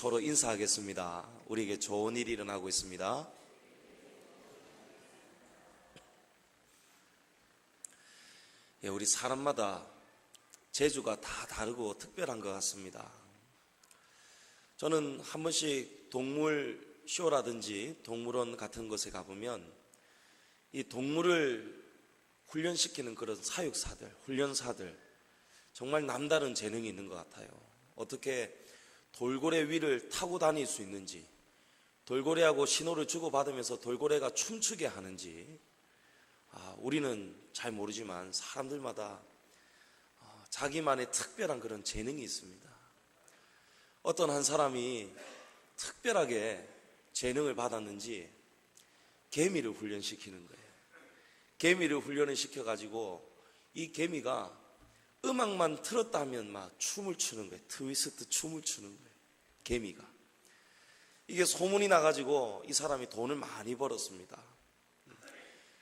서로 인사하겠습니다. 우리에게 좋은 일이 일어나고 있습니다. 우리 사람마다 재주가 다 다르고 특별한 것 같습니다. 저는 한 번씩 동물 쇼라든지 동물원 같은 곳에 가보면 이 동물을 훈련시키는 그런 사육사들, 훈련사들, 정말 남다른 재능이 있는 것 같아요. 어떻게 돌고래 위를 타고 다닐 수 있는지, 돌고래하고 신호를 주고받으면서 돌고래가 춤추게 하는지, 우리는 잘 모르지만 사람들마다 자기만의 특별한 그런 재능이 있습니다. 어떤 한 사람이 특별하게 재능을 받았는지 개미를 훈련시키는 거예요. 개미를 훈련을 시켜가지고 이 개미가 음악만 틀었다 하면 막 춤을 추는 거예요. 트위스트 춤을 추는 거예요. 개미가. 이게 소문이 나가지고 이 사람이 돈을 많이 벌었습니다.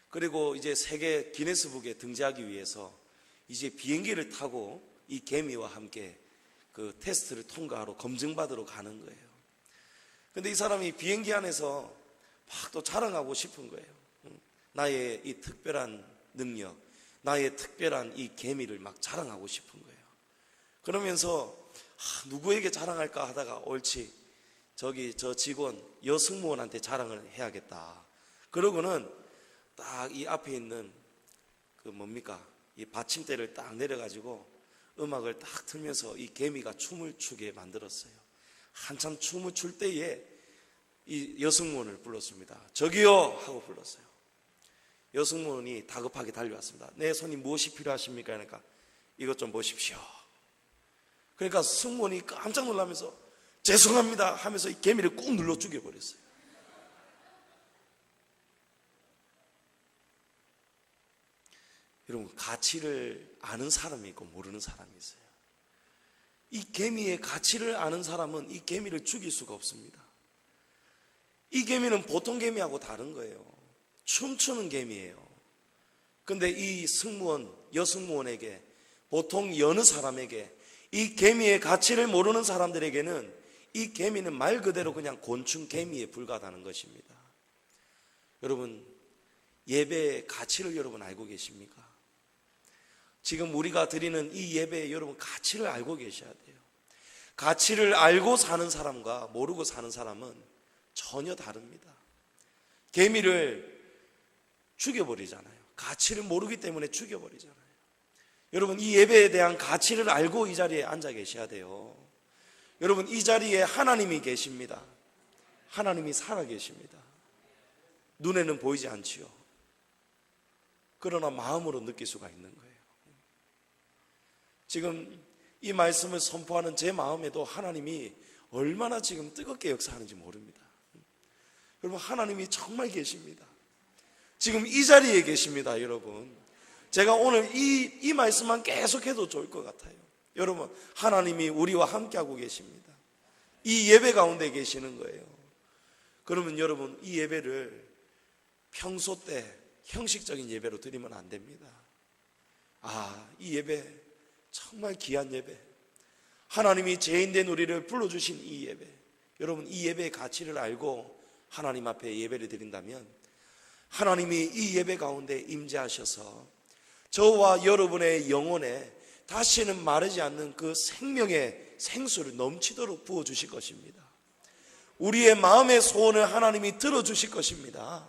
그리고 이제 세계 기네스북에 등재하기 위해서 이제 비행기를 타고 이 개미와 함께 그 테스트를 통과하러 검증받으러 가는 거예요. 근데 이 사람이 비행기 안에서 막 또 자랑하고 싶은 거예요. 나의 이 특별한 능력, 나의 특별한 이 개미를 막 자랑하고 싶은 거예요. 그러면서 누구에게 자랑할까 하다가 옳지, 저기 저 직원 여승무원한테 자랑을 해야겠다. 그러고는 딱 이 앞에 있는 이 받침대를 딱 내려가지고 음악을 딱 틀면서 이 개미가 춤을 추게 만들었어요. 한참 춤을 출 때에 이 여승무원을 불렀습니다. 저기요 하고 불렀어요. 여승무원이 다급하게 달려왔습니다. 네, 손님 무엇이 필요하십니까? 그러니까 이것 좀 보십시오. 그러니까 승무원이 깜짝 놀라면서 죄송합니다 하면서 이 개미를 꾹 눌러 죽여버렸어요. 여러분, 가치를 아는 사람이 있고 모르는 사람이 있어요. 이 개미의 가치를 아는 사람은 이 개미를 죽일 수가 없습니다. 이 개미는 보통 개미하고 다른 거예요. 춤추는 개미예요. 근데 이 승무원, 여승무원에게, 보통 여느 사람에게, 이 개미의 가치를 모르는 사람들에게는 이 개미는 말 그대로 그냥 곤충 개미에 불과하다는 것입니다. 여러분, 예배의 가치를 여러분 알고 계십니까? 지금 우리가 드리는 이 예배에 여러분 가치를 알고 계셔야 돼요. 가치를 알고 사는 사람과 모르고 사는 사람은 전혀 다릅니다. 개미를 죽여버리잖아요. 가치를 모르기 때문에 죽여버리잖아요. 여러분, 이 예배에 대한 가치를 알고 이 자리에 앉아 계셔야 돼요. 여러분, 이 자리에 하나님이 계십니다. 하나님이 살아 계십니다. 눈에는 보이지 않지요. 그러나 마음으로 느낄 수가 있는 거예요. 지금 이 말씀을 선포하는 제 마음에도 하나님이 얼마나 지금 뜨겁게 역사하는지 모릅니다. 여러분, 하나님이 정말 계십니다. 지금 이 자리에 계십니다, 여러분. 제가 오늘 이 말씀만 계속해도 좋을 것 같아요. 여러분, 하나님이 우리와 함께하고 계십니다. 이 예배 가운데 계시는 거예요. 그러면 여러분, 이 예배를 평소 때 형식적인 예배로 드리면 안 됩니다. 이 예배 정말 귀한 예배, 하나님이 죄인된 우리를 불러주신 이 예배, 여러분, 이 예배의 가치를 알고 하나님 앞에 예배를 드린다면 하나님이 이 예배 가운데 임재하셔서 저와 여러분의 영혼에 다시는 마르지 않는 그 생명의 생수를 넘치도록 부어주실 것입니다. 우리의 마음의 소원을 하나님이 들어주실 것입니다.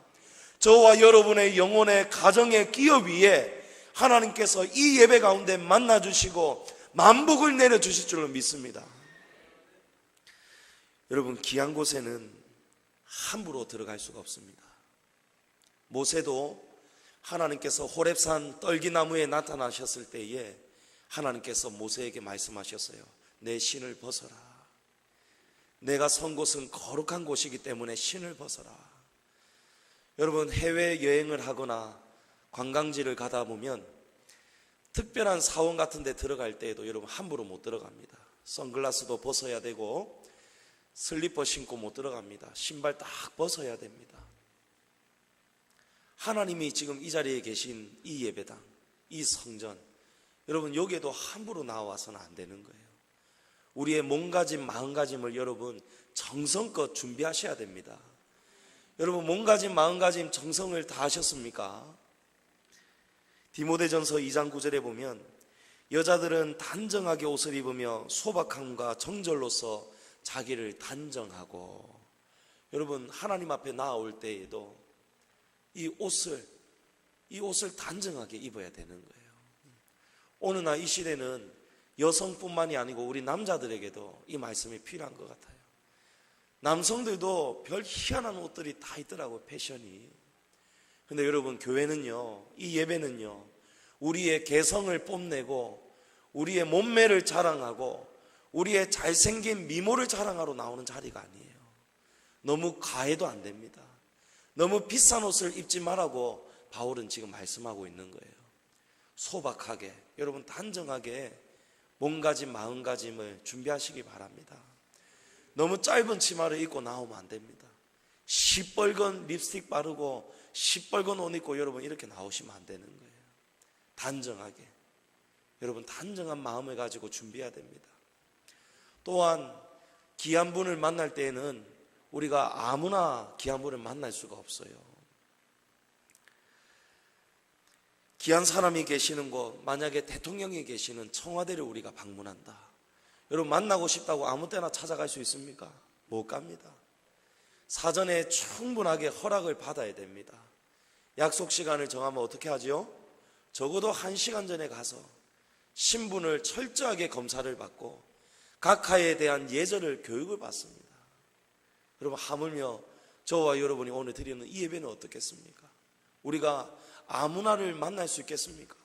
저와 여러분의 영혼의 가정의 기업 위에 하나님께서 이 예배 가운데 만나주시고 만복을 내려주실 줄로 믿습니다. 여러분, 귀한 곳에는 함부로 들어갈 수가 없습니다. 모세도 하나님께서 호렙산 떨기나무에 나타나셨을 때에 하나님께서 모세에게 말씀하셨어요. 내 신을 벗어라. 내가 선 곳은 거룩한 곳이기 때문에 신을 벗어라. 여러분, 해외여행을 하거나 관광지를 가다 보면 특별한 사원 같은 데 들어갈 때에도 여러분 함부로 못 들어갑니다. 선글라스도 벗어야 되고 슬리퍼 신고 못 들어갑니다. 신발 딱 벗어야 됩니다. 하나님이 지금 이 자리에 계신 이 예배당, 이 성전, 여러분 여기에도 함부로 나와서는 안 되는 거예요. 우리의 몸가짐, 마음가짐을 여러분 정성껏 준비하셔야 됩니다. 여러분 몸가짐, 마음가짐 정성을 다하셨습니까? 디모데전서 2장 9절에 보면 여자들은 단정하게 옷을 입으며 소박함과 정절로서 자기를 단정하고, 여러분 하나님 앞에 나아올 때에도 이 옷을 단정하게 입어야 되는 거예요. 오늘날 이 시대는 여성뿐만이 아니고 우리 남자들에게도 이 말씀이 필요한 것 같아요. 남성들도 별 희한한 옷들이 다 있더라고요, 패션이. 근데 여러분 교회는요, 이 예배는요, 우리의 개성을 뽐내고 우리의 몸매를 자랑하고 우리의 잘생긴 미모를 자랑하러 나오는 자리가 아니에요. 너무 과해도 안 됩니다. 너무 비싼 옷을 입지 말라고 바울은 지금 말씀하고 있는 거예요. 소박하게, 여러분 단정하게 몸가짐, 마음가짐을 준비하시기 바랍니다. 너무 짧은 치마를 입고 나오면 안 됩니다. 시뻘건 립스틱 바르고 시뻘건 옷 입고 여러분 이렇게 나오시면 안 되는 거예요. 단정하게, 여러분 단정한 마음을 가지고 준비해야 됩니다. 또한 귀한 분을 만날 때에는 우리가 아무나 귀한 분을 만날 수가 없어요. 귀한 사람이 계시는 곳, 만약에 대통령이 계시는 청와대를 우리가 방문한다. 여러분 만나고 싶다고 아무 때나 찾아갈 수 있습니까? 못 갑니다. 사전에 충분하게 허락을 받아야 됩니다. 약속 시간을 정하면 어떻게 하죠? 적어도 1시간 전에 가서 신분을 철저하게 검사를 받고 각하에 대한 예절을 교육을 받습니다. 여러분 하물며 저와 여러분이 오늘 드리는 이 예배는 어떻겠습니까? 우리가 아무나를 만날 수 있겠습니까?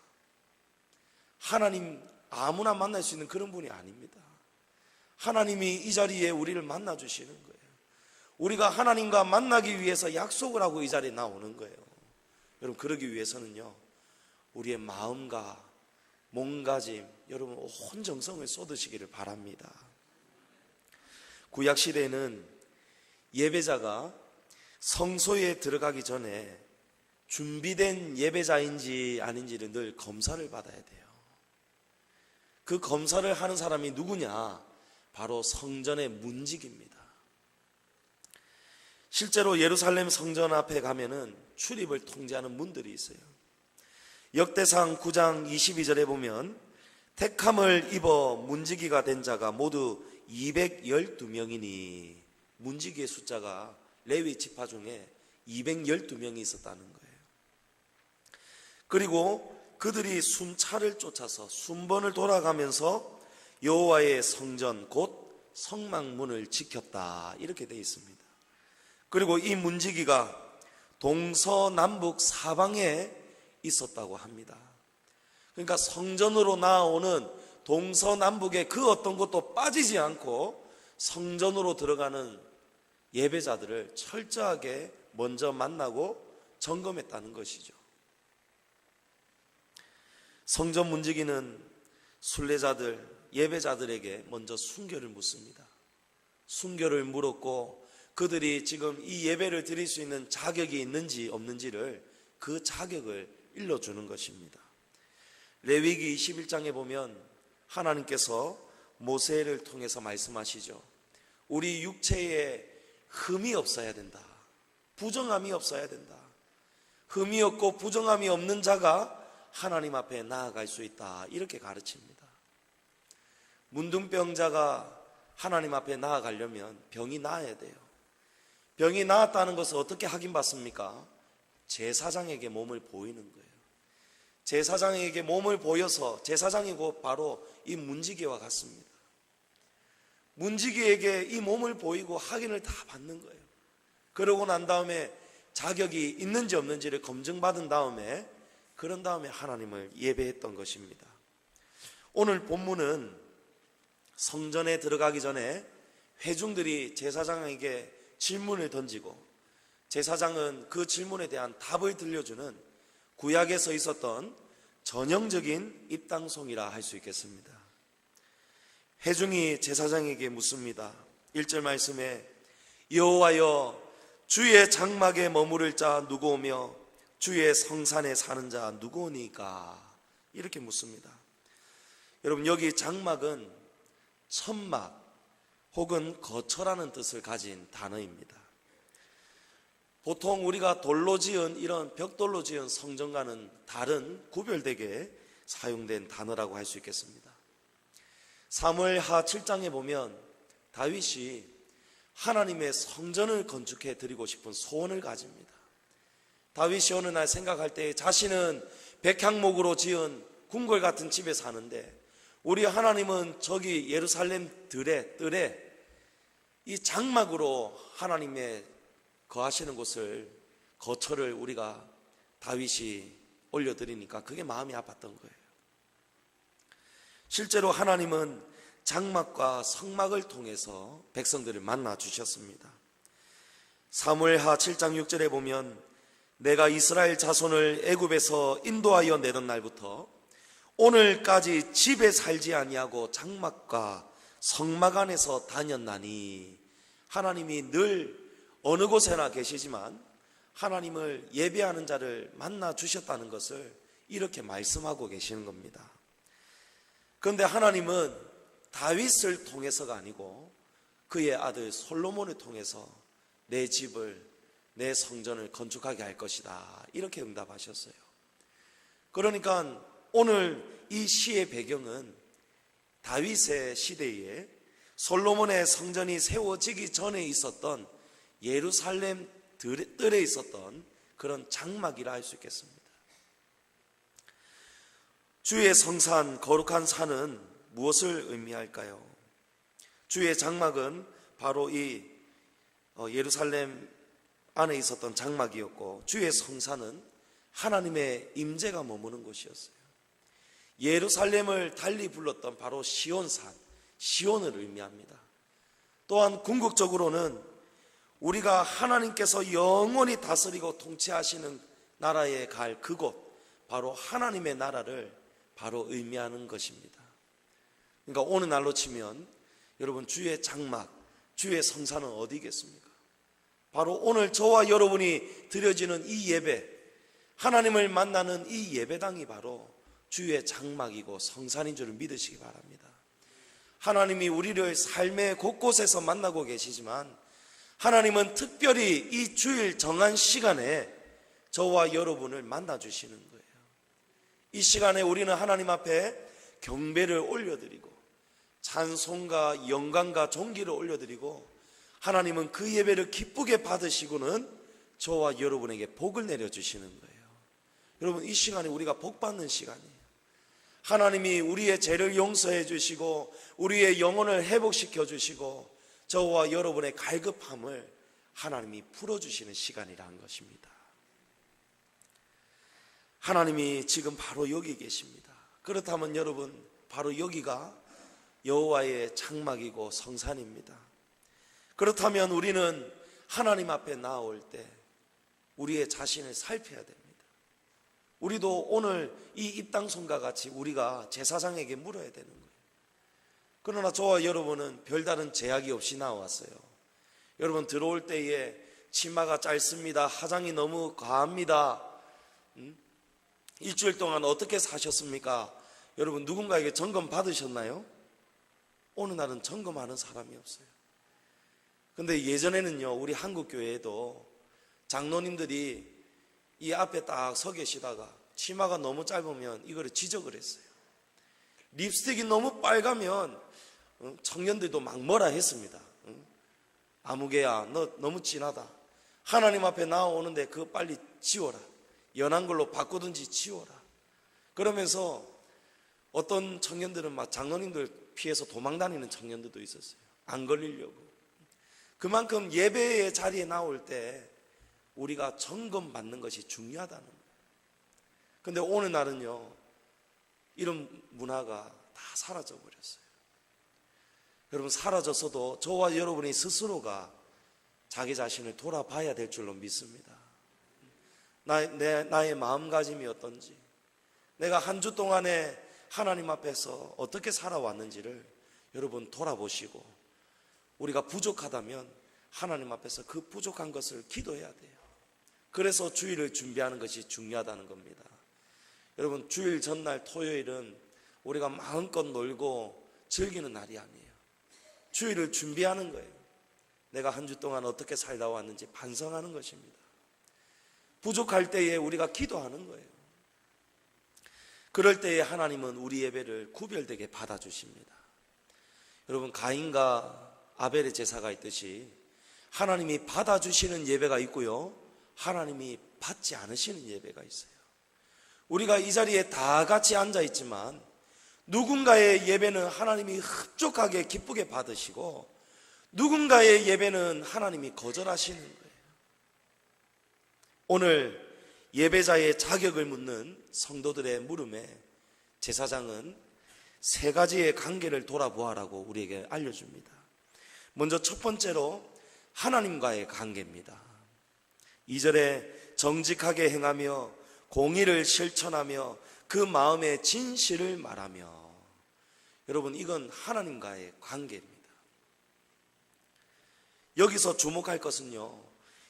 하나님 아무나 만날 수 있는 그런 분이 아닙니다. 하나님이 이 자리에 우리를 만나 주시는 거예요. 우리가 하나님과 만나기 위해서 약속을 하고 이 자리에 나오는 거예요. 여러분 그러기 위해서는요, 우리의 마음과 몸가짐, 여러분 온 정성을 쏟으시기를 바랍니다. 구약 시대에는 예배자가 성소에 들어가기 전에 준비된 예배자인지 아닌지를 늘 검사를 받아야 돼요. 그 검사를 하는 사람이 누구냐? 바로 성전의 문지기입니다. 실제로 예루살렘 성전 앞에 가면은 출입을 통제하는 문들이 있어요. 역대상 9장 22절에 보면 택함을 입어 문지기가 된 자가 모두 212명이니, 문지기의 숫자가 레위 지파 중에 212명이 있었다는 거예요. 그리고 그들이 순찰을 쫓아서 순번을 돌아가면서 여호와의 성전 곧 성막문을 지켰다, 이렇게 되어 있습니다. 그리고 이 문지기가 동서남북 사방에 있었다고 합니다. 그러니까 성전으로 나오는 동서남북의 그 어떤 것도 빠지지 않고 성전으로 들어가는 예배자들을 철저하게 먼저 만나고 점검했다는 것이죠. 성전 문지기는 순례자들, 예배자들에게 먼저 순교를 묻습니다. 순교를 물었고 그들이 지금 이 예배를 드릴 수 있는 자격이 있는지 없는지를, 그 자격을 일러주는 것입니다. 레위기 21장에 보면 하나님께서 모세를 통해서 말씀하시죠. 우리 육체에 흠이 없어야 된다. 부정함이 없어야 된다. 흠이 없고 부정함이 없는 자가 하나님 앞에 나아갈 수 있다, 이렇게 가르칩니다. 문둥병자가 하나님 앞에 나아가려면 병이 나아야 돼요. 병이 나았다는 것을 어떻게 확인받습니까? 제사장에게 몸을 보이는 거예요. 제사장에게 몸을 보여서, 제사장이 곧 바로 이 문지기와 같습니다. 문지기에게 이 몸을 보이고 확인을 다 받는 거예요. 그러고 난 다음에 자격이 있는지 없는지를 검증받은 다음에, 그런 다음에 하나님을 예배했던 것입니다. 오늘 본문은 성전에 들어가기 전에 회중들이 제사장에게 질문을 던지고 제사장은 그 질문에 대한 답을 들려주는 구약에서 있었던 전형적인 입당송이라 할 수 있겠습니다. 회중이 제사장에게 묻습니다. 1절 말씀에 여호와여, 주의 장막에 머무를 자 누구오며 주의 성산에 사는 자 누구오니까, 이렇게 묻습니다. 여러분 여기 장막은 천막 혹은 거처라는 뜻을 가진 단어입니다. 보통 우리가 돌로 지은 이런 벽돌로 지은 성전과는 다른 구별되게 사용된 단어라고 할 수 있겠습니다. 사무엘하 7장에 보면 다윗이 하나님의 성전을 건축해 드리고 싶은 소원을 가집니다. 다윗이 어느 날 생각할 때 자신은 백향목으로 지은 궁궐 같은 집에 사는데 우리 하나님은 저기 예루살렘 뜰에 이 장막으로 하나님의 거하시는 곳을 거처를 우리가 다윗이 올려드리니까 그게 마음이 아팠던 거예요. 실제로 하나님은 장막과 성막을 통해서 백성들을 만나 주셨습니다. 사무엘하 7장 6절에 보면 내가 이스라엘 자손을 애굽에서 인도하여 내던 날부터 오늘까지 집에 살지 아니하고 장막과 성막 안에서 다녔나니, 하나님이 늘 어느 곳에나 계시지만 하나님을 예배하는 자를 만나 주셨다는 것을 이렇게 말씀하고 계시는 겁니다. 그런데 하나님은 다윗을 통해서가 아니고 그의 아들 솔로몬을 통해서 내 집을, 내 성전을 건축하게 할 것이다, 이렇게 응답하셨어요. 그러니까 오늘 이 시의 배경은 다윗의 시대에 솔로몬의 성전이 세워지기 전에 있었던 예루살렘 뜰에 있었던 그런 장막이라 할 수 있겠습니다. 주의 성산, 거룩한 산은 무엇을 의미할까요? 주의 장막은 바로 이 예루살렘 안에 있었던 장막이었고, 주의 성산은 하나님의 임재가 머무는 곳이었어요. 예루살렘을 달리 불렀던 바로 시온산, 시온을 의미합니다. 또한 궁극적으로는 우리가 하나님께서 영원히 다스리고 통치하시는 나라에 갈 그곳, 바로 하나님의 나라를 바로 의미하는 것입니다. 그러니까 오늘 날로 치면 여러분, 주의 장막, 주의 성산은 어디겠습니까? 바로 오늘 저와 여러분이 드려지는 이 예배, 하나님을 만나는 이 예배당이 바로 주의 장막이고 성산인 줄을 믿으시기 바랍니다. 하나님이 우리를 삶의 곳곳에서 만나고 계시지만 하나님은 특별히 이 주일 정한 시간에 저와 여러분을 만나주시는 거예요. 이 시간에 우리는 하나님 앞에 경배를 올려드리고 찬송과 영광과 존귀를 올려드리고, 하나님은 그 예배를 기쁘게 받으시고는 저와 여러분에게 복을 내려주시는 거예요. 여러분, 이 시간에 우리가 복 받는 시간이에요. 하나님이 우리의 죄를 용서해 주시고 우리의 영혼을 회복시켜 주시고 저와 여러분의 갈급함을 하나님이 풀어주시는 시간이라는 것입니다. 하나님이 지금 바로 여기 계십니다. 그렇다면 여러분, 바로 여기가 여호와의 장막이고 성산입니다. 그렇다면 우리는 하나님 앞에 나올 때 우리의 자신을 살펴야 됩니다. 우리도 오늘 이 입당손과 같이 우리가 제사장에게 물어야 되는 거예요. 그러나 저와 여러분은 별다른 제약이 없이 나왔어요. 여러분, 들어올 때에 치마가 짧습니다, 화장이 너무 과합니다, 일주일 동안 어떻게 사셨습니까? 여러분, 누군가에게 점검 받으셨나요? 어느 날은 점검하는 사람이 없어요. 근데 예전에는요, 우리 한국교회에도 장로님들이 이 앞에 딱 서 계시다가 치마가 너무 짧으면 이거를 지적을 했어요. 립스틱이 너무 빨가면 청년들도 막 뭐라 했습니다. 아무개야, 너 너무 진하다. 하나님 앞에 나오는데 그거 빨리 지워라. 연한 걸로 바꾸든지 지워라. 그러면서 어떤 청년들은 막 장로님들 피해서 도망다니는 청년들도 있었어요. 안 걸리려고. 그만큼 예배의 자리에 나올 때 우리가 점검받는 것이 중요하다는 거예요. 근데 오늘날은요, 이런 문화가 다 사라져 버렸어요. 여러분, 사라졌어도 저와 여러분이 스스로가 자기 자신을 돌아봐야 될 줄로 믿습니다. 나의 마음가짐이 어떤지, 내가 한 주 동안에 하나님 앞에서 어떻게 살아왔는지를 여러분 돌아보시고, 우리가 부족하다면 하나님 앞에서 그 부족한 것을 기도해야 돼요. 그래서 주일을 준비하는 것이 중요하다는 겁니다. 여러분, 주일 전날 토요일은 우리가 마음껏 놀고 즐기는 날이 아니에요. 주일을 준비하는 거예요. 내가 한 주 동안 어떻게 살다 왔는지 반성하는 것입니다. 부족할 때에 우리가 기도하는 거예요. 그럴 때에 하나님은 우리 예배를 구별되게 받아주십니다. 여러분, 가인과 아벨의 제사가 있듯이 하나님이 받아주시는 예배가 있고요, 하나님이 받지 않으시는 예배가 있어요. 우리가 이 자리에 다 같이 앉아 있지만 누군가의 예배는 하나님이 흡족하게 기쁘게 받으시고 누군가의 예배는 하나님이 거절하시는 거예요. 오늘 예배자의 자격을 묻는 성도들의 물음에 제사장은 세 가지의 관계를 돌아보아라고 우리에게 알려줍니다. 먼저 첫 번째로 하나님과의 관계입니다. 2절에 정직하게 행하며 공의를 실천하며 그 마음의 진실을 말하며. 여러분, 이건 하나님과의 관계입니다. 여기서 주목할 것은요,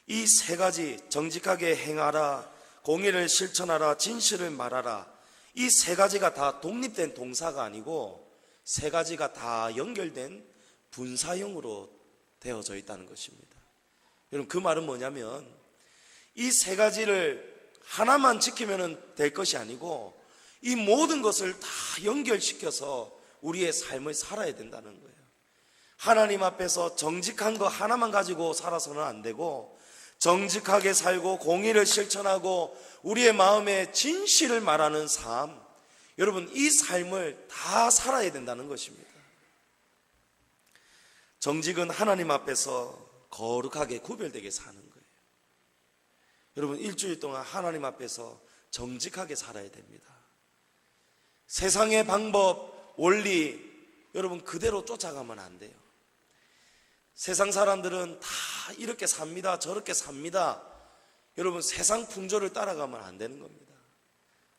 이 세 가지, 정직하게 행하라, 공의를 실천하라, 진실을 말하라, 이 세 가지가 다 독립된 동사가 아니고 세 가지가 다 연결된 분사형으로 되어져 있다는 것입니다. 여러분, 그 말은 뭐냐면 이 세 가지를 하나만 지키면 될 것이 아니고 이 모든 것을 다 연결시켜서 우리의 삶을 살아야 된다는 거예요. 하나님 앞에서 정직한 거 하나만 가지고 살아서는 안 되고 정직하게 살고 공의를 실천하고 우리의 마음에 진실을 말하는 삶, 여러분, 이 삶을 다 살아야 된다는 것입니다. 정직은 하나님 앞에서 거룩하게 구별되게 사는 거예요. 여러분, 일주일 동안 하나님 앞에서 정직하게 살아야 됩니다. 세상의 방법, 원리, 여러분, 그대로 쫓아가면 안 돼요. 세상 사람들은 다 이렇게 삽니다, 저렇게 삽니다. 여러분, 세상 풍조를 따라가면 안 되는 겁니다.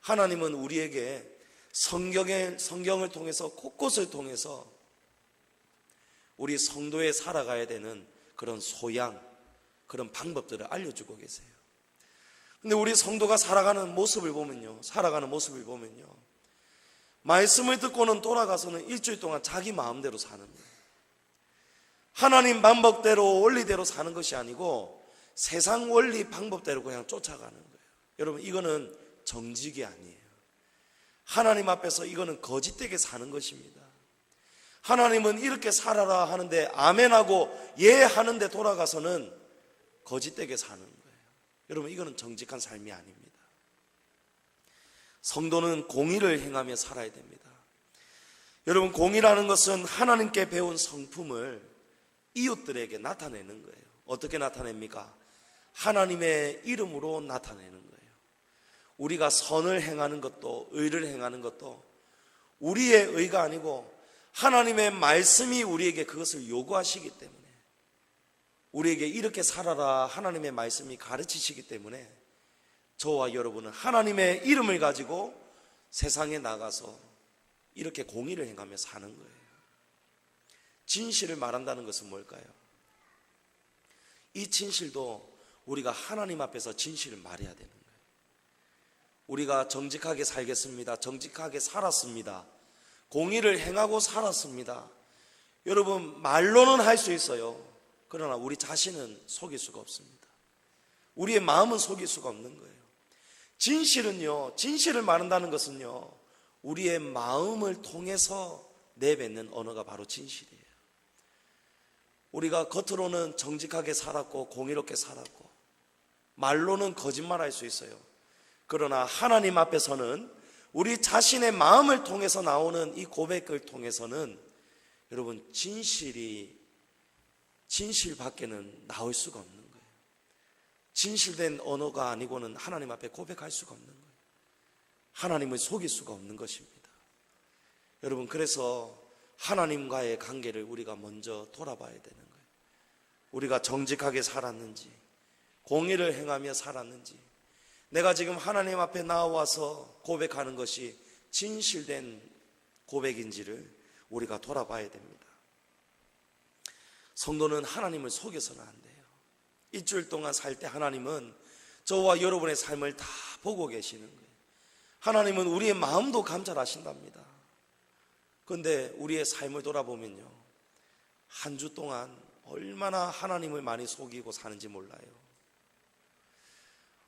하나님은 우리에게 성경을 통해서, 곳곳을 통해서 우리 성도에 살아가야 되는 그런 소양, 그런 방법들을 알려주고 계세요. 근데 우리 성도가 살아가는 모습을 보면요, 말씀을 듣고는 돌아가서는 일주일 동안 자기 마음대로 사는 거예요. 하나님 방법대로, 원리대로 사는 것이 아니고 세상 원리 방법대로 그냥 쫓아가는 거예요. 여러분, 이거는 정직이 아니에요. 하나님 앞에서 이거는 거짓되게 사는 것입니다. 하나님은 이렇게 살아라 하는데 아멘하고 예 하는데 돌아가서는 거짓되게 사는 거예요. 여러분, 이거는 정직한 삶이 아닙니다. 성도는 공의를 행하며 살아야 됩니다. 여러분, 공의라는 것은 하나님께 배운 성품을 이웃들에게 나타내는 거예요. 어떻게 나타냅니까? 하나님의 이름으로 나타내는 거예요. 우리가 선을 행하는 것도, 의를 행하는 것도 우리의 의가 아니고 하나님의 말씀이 우리에게 그것을 요구하시기 때문에, 우리에게 이렇게 살아라 하나님의 말씀이 가르치시기 때문에 저와 여러분은 하나님의 이름을 가지고 세상에 나가서 이렇게 공의를 행하며 사는 거예요. 진실을 말한다는 것은 뭘까요? 이 진실도 우리가 하나님 앞에서 진실을 말해야 되는 거예요. 우리가 정직하게 살겠습니다, 정직하게 살았습니다, 공의를 행하고 살았습니다. 여러분, 말로는 할 수 있어요. 그러나 우리 자신은 속일 수가 없습니다. 우리의 마음은 속일 수가 없는 거예요. 진실은요, 진실을 말한다는 것은요, 우리의 마음을 통해서 내뱉는 언어가 바로 진실이에요. 우리가 겉으로는 정직하게 살았고 공의롭게 살았고 말로는 거짓말할 수 있어요. 그러나 하나님 앞에서는 우리 자신의 마음을 통해서 나오는 이 고백을 통해서는 여러분, 진실밖에는 나올 수가 없는 거예요. 진실된 언어가 아니고는 하나님 앞에 고백할 수가 없는 거예요. 하나님을 속일 수가 없는 것입니다. 여러분, 그래서 하나님과의 관계를 우리가 먼저 돌아봐야 되는 거예요. 우리가 정직하게 살았는지, 공의를 행하며 살았는지, 내가 지금 하나님 앞에 나와서 고백하는 것이 진실된 고백인지를 우리가 돌아봐야 됩니다. 성도는 하나님을 속여서는 안 돼요. 일주일 동안 살 때 하나님은 저와 여러분의 삶을 다 보고 계시는 거예요. 하나님은 우리의 마음도 감찰하신답니다. 그런데 우리의 삶을 돌아보면요, 한 주 동안 얼마나 하나님을 많이 속이고 사는지 몰라요.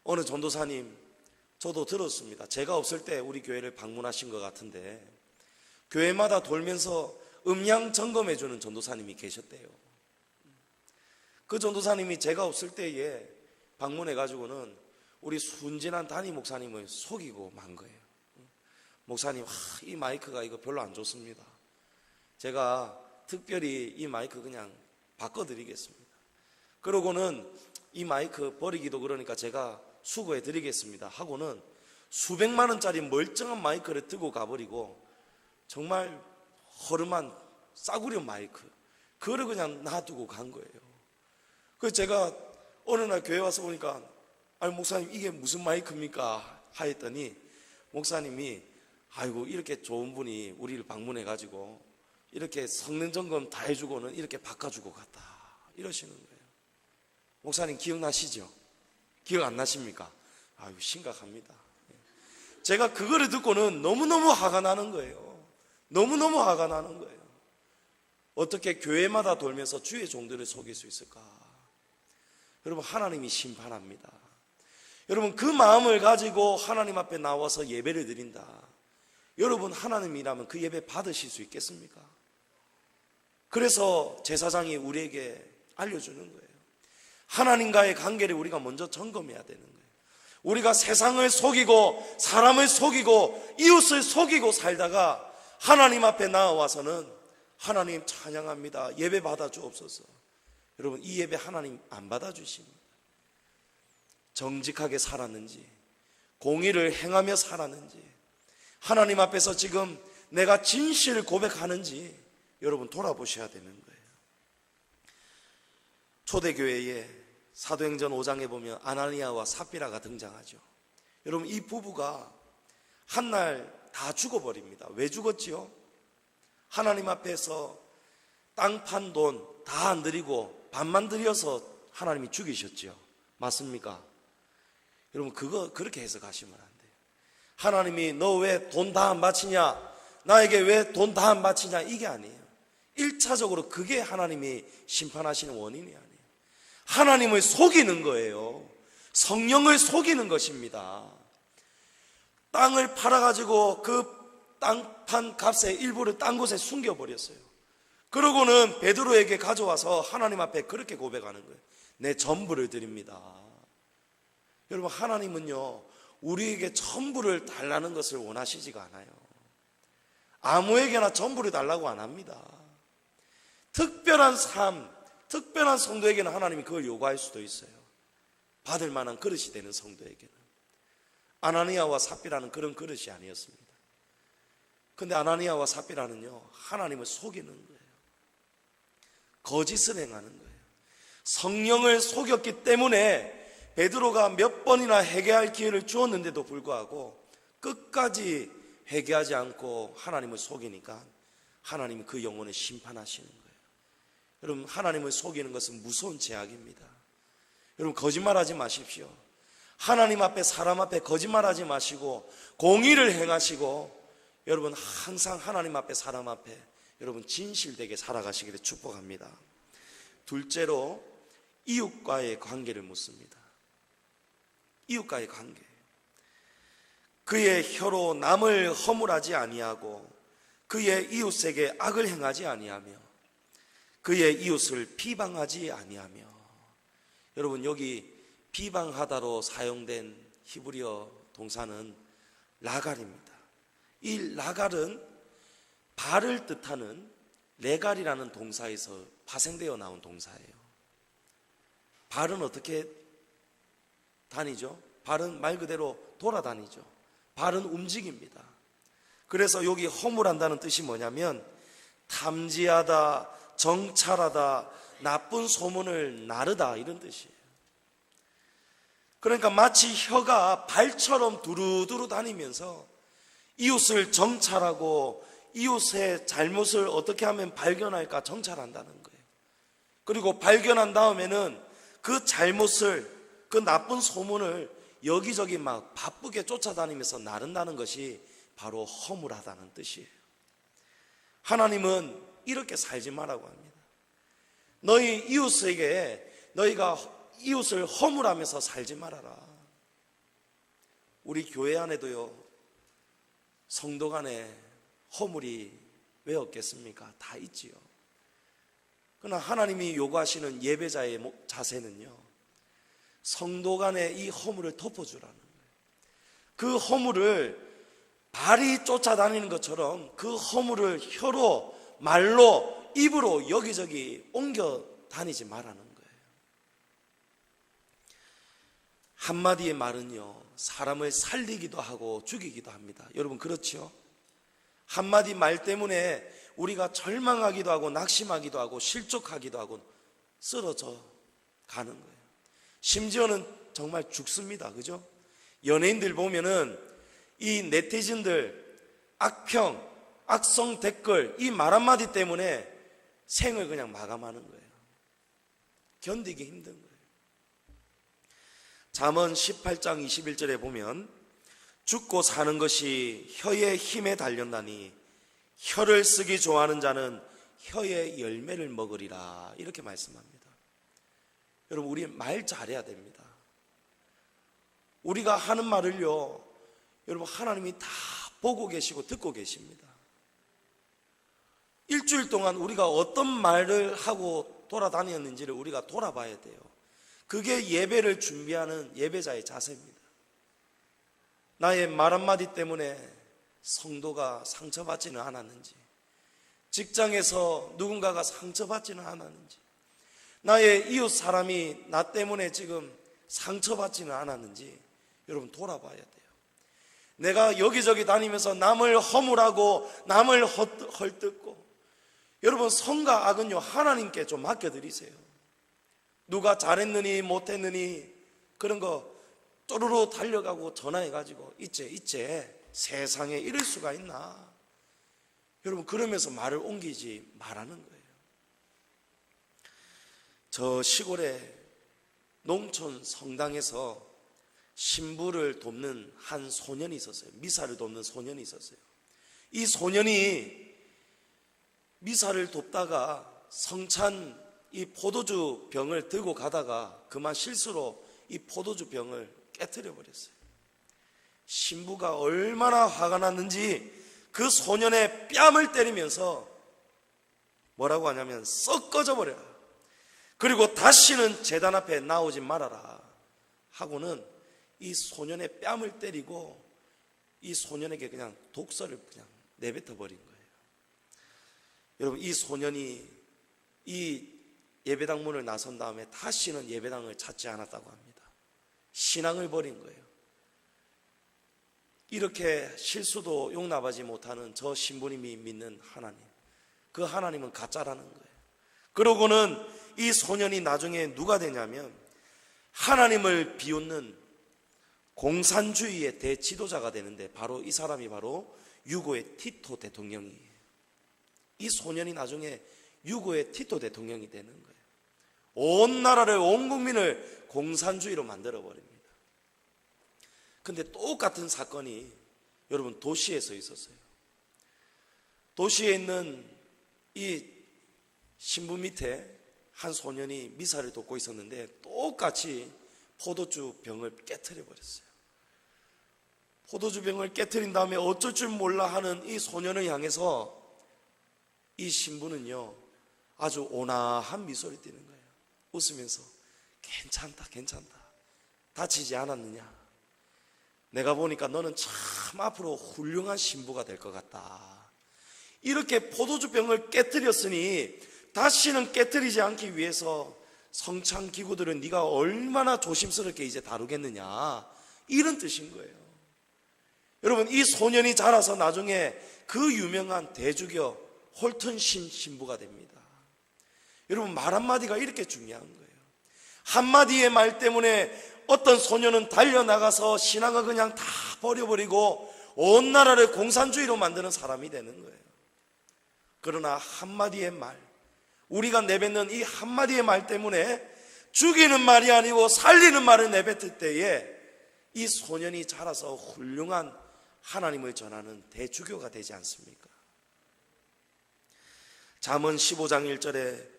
어느 전도사님, 저도 들었습니다. 제가 없을 때 우리 교회를 방문하신 것 같은데 교회마다 돌면서 음량 점검해 주는 전도사님이 계셨대요. 그 전도사님이 제가 없을 때에 방문해 가지고는 우리 순진한 담임 목사님을 속이고 만 거예요. 목사님, 이 마이크가 이거 별로 안 좋습니다. 제가 특별히 이 마이크 그냥 바꿔드리겠습니다. 그러고는 이 마이크 버리기도 그러니까 제가 수거해 드리겠습니다 하고는 수백만 원짜리 멀쩡한 마이크를 들고 가버리고 정말 허름한 싸구려 마이크 그거를 그냥 놔두고 간 거예요. 그래서 제가 어느 날 교회 와서 보니까 아니 목사님 이게 무슨 마이크입니까 하였더니 목사님이 아이고 이렇게 좋은 분이 우리를 방문해 가지고 이렇게 성능 점검 다 해주고는 이렇게 바꿔주고 갔다 이러시는 거예요. 목사님 기억나시죠? 기억 안 나십니까? 아유 심각합니다. 제가 그거를 듣고는 너무너무 화가 나는 거예요. 너무너무 화가 나는 거예요. 어떻게 교회마다 돌면서 주의 종들을 속일 수 있을까? 여러분 하나님이 심판합니다. 여러분 그 마음을 가지고 하나님 앞에 나와서 예배를 드린다. 여러분 하나님이라면 그 예배 받으실 수 있겠습니까? 그래서 제사장이 우리에게 알려주는 거예요. 하나님과의 관계를 우리가 먼저 점검해야 되는 거예요. 우리가 세상을 속이고 사람을 속이고 이웃을 속이고 살다가 하나님 앞에 나와서는 하나님 찬양합니다. 예배 받아주옵소서. 여러분 이 예배 하나님 안 받아주십니다. 정직하게 살았는지 공의를 행하며 살았는지 하나님 앞에서 지금 내가 진실 고백하는지 여러분 돌아보셔야 되는 거예요. 초대교회에 사도행전 5장에 보면 아나니아와 삽비라가 등장하죠. 여러분 이 부부가 한날 다 죽어버립니다. 왜 죽었지요? 하나님 앞에서 땅 판 돈 다 안 드리고 반만 드려서 하나님이 죽이셨죠. 맞습니까? 여러분 그렇게 해석하시면 안 돼요. 하나님이 너 왜 돈 다 안 바치냐? 나에게 왜 돈 다 안 바치냐? 이게 아니에요. 1차적으로 그게 하나님이 심판하시는 원인이 아니에요. 하나님을 속이는 거예요. 성령을 속이는 것입니다. 땅을 팔아가지고 그 땅판 값의 일부를 딴 곳에 숨겨버렸어요. 그러고는 베드로에게 가져와서 하나님 앞에 그렇게 고백하는 거예요. 내 전부를 드립니다. 여러분 하나님은요 우리에게 전부를 달라는 것을 원하시지가 않아요. 아무에게나 전부를 달라고 안 합니다. 특별한 삶, 특별한 성도에게는 하나님이 그걸 요구할 수도 있어요. 받을 만한 그릇이 되는 성도에게는. 아나니아와 삽비라는 그런 그릇이 아니었습니다. 근데 아나니아와 삽비라는요 하나님을 속이는 거예요. 거짓을 행하는 거예요. 성령을 속였기 때문에 베드로가 몇 번이나 회개할 기회를 주었는데도 불구하고 끝까지 회개하지 않고 하나님을 속이니까 하나님이 그 영혼을 심판하시는 거예요. 여러분 하나님을 속이는 것은 무서운 죄악입니다. 여러분 거짓말하지 마십시오. 하나님 앞에 사람 앞에 거짓말하지 마시고 공의를 행하시고 여러분 항상 하나님 앞에 사람 앞에 여러분 진실되게 살아가시기를 축복합니다. 둘째로 이웃과의 관계를 묻습니다. 이웃과의 관계. 그의 혀로 남을 허물하지 아니하고 그의 이웃에게 악을 행하지 아니하며 그의 이웃을 비방하지 아니하며. 여러분 여기 비방하다로 사용된 히브리어 동사는 라갈입니다. 이 라갈은 발을 뜻하는 레갈이라는 동사에서 파생되어 나온 동사예요. 발은 어떻게 다니죠? 발은 말 그대로 돌아다니죠. 발은 움직입니다. 그래서 여기 허물한다는 뜻이 뭐냐면 탐지하다, 정찰하다, 나쁜 소문을 나르다 이런 뜻이에요. 그러니까 마치 혀가 발처럼 두루두루 다니면서 이웃을 정찰하고 이웃의 잘못을 어떻게 하면 발견할까 정찰한다는 거예요. 그리고 발견한 다음에는 그 잘못을, 그 나쁜 소문을 여기저기 막 바쁘게 쫓아다니면서 나른다는 것이 바로 허물하다는 뜻이에요. 하나님은 이렇게 살지 말라고 합니다. 너희 이웃에게 너희가 이웃을 허물하면서 살지 말아라. 우리 교회 안에도요, 성도 간에 허물이 왜 없겠습니까? 다 있지요. 그러나 하나님이 요구하시는 예배자의 자세는요, 성도 간에 이 허물을 덮어주라는 거예요. 그 허물을 발이 쫓아다니는 것처럼 그 허물을 혀로, 말로, 입으로 여기저기 옮겨 다니지 말라는 거예요. 한마디의 말은요, 사람을 살리기도 하고 죽이기도 합니다. 여러분 그렇죠? 한마디 말 때문에 우리가 절망하기도 하고 낙심하기도 하고 실족하기도 하고 쓰러져 가는 거예요. 심지어는 정말 죽습니다. 그죠? 연예인들 보면은 이 네티즌들 악평, 악성 댓글 이 말 한마디 때문에 생을 그냥 마감하는 거예요. 견디기 힘든 거예요. 잠언 18장 21절에 보면 죽고 사는 것이 혀의 힘에 달렸나니 혀를 쓰기 좋아하는 자는 혀의 열매를 먹으리라, 이렇게 말씀합니다. 여러분, 우리 말 잘해야 됩니다. 우리가 하는 말을요, 여러분 하나님이 다 보고 계시고 듣고 계십니다. 일주일 동안 우리가 어떤 말을 하고 돌아다녔는지를 우리가 돌아봐야 돼요. 그게 예배를 준비하는 예배자의 자세입니다. 나의 말 한마디 때문에 성도가 상처받지는 않았는지, 직장에서 누군가가 상처받지는 않았는지, 나의 이웃 사람이 나 때문에 지금 상처받지는 않았는지 여러분 돌아봐야 돼요. 내가 여기저기 다니면서 남을 허물하고 남을 헐뜯고, 여러분 선과 악은요 하나님께 좀 맡겨드리세요. 누가 잘했느니 못했느니 그런 거 쪼르르 달려가고 전화해가지고 있제 세상에 이럴 수가 있나. 여러분 그러면서 말을 옮기지 말라는 거예요. 저 시골에 농촌 성당에서 신부를 돕는 한 소년이 있었어요. 미사를 돕는 소년이 있었어요. 이 소년이 미사를 돕다가 성찬 이 포도주 병을 들고 가다가 그만 실수로 이 포도주 병을 깨트려 버렸어요. 신부가 얼마나 화가 났는지 그 소년의 뺨을 때리면서 뭐라고 하냐면 썩 꺼져 버려라, 그리고 다시는 제단 앞에 나오지 말아라 하고는 이 소년의 뺨을 때리고 이 소년에게 그냥 독서를 그냥 내뱉어 버린 거예요. 여러분 이 소년이 이 예배당 문을 나선 다음에 다시는 예배당을 찾지 않았다고 합니다. 신앙을 버린 거예요. 이렇게 실수도 용납하지 못하는 저 신부님이 믿는 하나님, 그 하나님은 가짜라는 거예요. 그러고는 이 소년이 나중에 누가 되냐면 하나님을 비웃는 공산주의의 대지도자가 되는데, 바로 이 사람이 바로 유고의 티토 대통령이에요. 이 소년이 나중에 유고의 티토 대통령이 되는 거예요. 온 나라를, 온 국민을 공산주의로 만들어 버립니다. 근데 똑같은 사건이 여러분 도시에서 있었어요. 도시에 있는 이 신부 밑에 한 소년이 미사를 돕고 있었는데 똑같이 포도주 병을 깨트려 버렸어요. 포도주 병을 깨트린 다음에 어쩔 줄 몰라 하는 이 소년을 향해서 이 신부는요 아주 온화한 미소를 띠는 거예요. 웃으면서 괜찮다 다치지 않았느냐, 내가 보니까 너는 참 앞으로 훌륭한 신부가 될 것 같다. 이렇게 포도주병을 깨뜨렸으니 다시는 깨뜨리지 않기 위해서 성찬기구들은 네가 얼마나 조심스럽게 이제 다루겠느냐, 이런 뜻인 거예요. 여러분 이 소년이 자라서 나중에 그 유명한 대주교 홀튼 신부가 됩니다. 여러분 말 한마디가 이렇게 중요한 거예요. 한마디의 말 때문에 어떤 소년은 달려나가서 신앙을 그냥 다 버려버리고 온 나라를 공산주의로 만드는 사람이 되는 거예요. 그러나 한마디의 말, 우리가 내뱉는 이 한마디의 말 때문에 죽이는 말이 아니고 살리는 말을 내뱉을 때에 이 소년이 자라서 훌륭한 하나님을 전하는 대주교가 되지 않습니까? 잠언 15장 1절에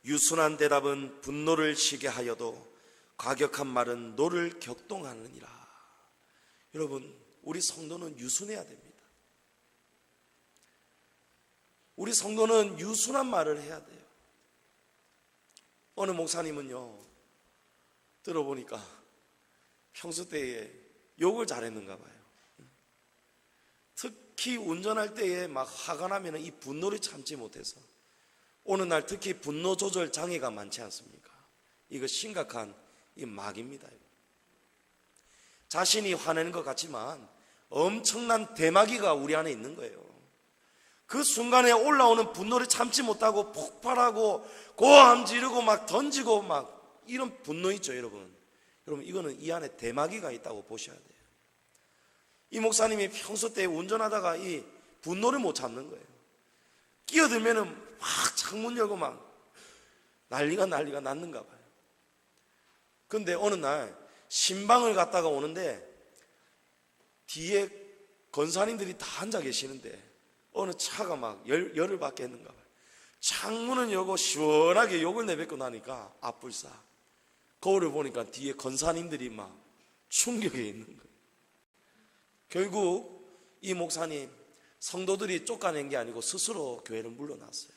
유순한 대답은 분노를 쉬게 하여도 과격한 말은 노를 격동하느니라. 여러분, 우리 성도는 유순해야 됩니다. 우리 성도는 유순한 말을 해야 돼요. 어느 목사님은요, 들어보니까 평소 때에 욕을 잘했는가 봐요. 특히 운전할 때에 막 화가 나면 이 분노를 참지 못해서 어느 날 특히 분노 조절 장애가 많지 않습니까? 이거 심각한 이 막입니다. 자신이 화내는 것 같지만 엄청난 대마귀가 우리 안에 있는 거예요. 그 순간에 올라오는 분노를 참지 못하고 폭발하고 고함 지르고 막 던지고 막 이런 분노 있죠, 여러분. 여러분, 이거는 이 안에 대마귀가 있다고 보셔야 돼요. 이 목사님이 평소 때 운전하다가 이 분노를 못 참는 거예요. 끼어들면은 막 창문 열고 막 난리가 났는가 봐요. 근데 어느 날 신방을 갔다가 오는데 뒤에 권사님들이 다 앉아 계시는데 어느 차가 막 열을 받게 했는가 봐요. 창문을 열고 시원하게 욕을 내뱉고 나니까 앞불싸 거울을 보니까 뒤에 권사님들이 막 충격에 있는 거예요. 결국 이 목사님 성도들이 쫓아낸 게 아니고 스스로 교회를 물러났어요.